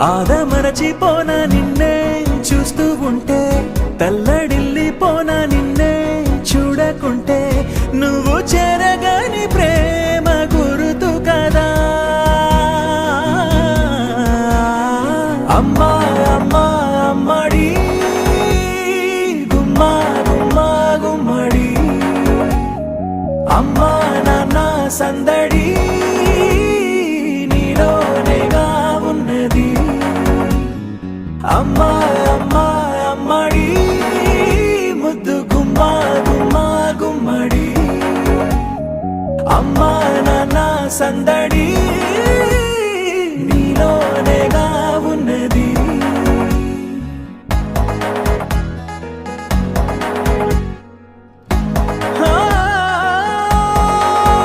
ఆదమరచిపోనా నిన్నే చూస్తూ ఉంటే, తల్లడిల్లిపోనా నిన్నే చూడకుంటే, నువ్వు చెరగని ప్రేమ గురుతు కదా. అమ్మా అమ్మా అమ్మడి గుమ్మా గుమ్మా గుమ్మడి, అమ్మా నాన్న సందడి నీలోనేగా ఉన్నది. అమ్మా అమ్మా అమ్మడి ముద్దు గుమ్మా గుమ్మా గుమ్మడి, అమ్మా నాన్న సందడి నీలోనేగా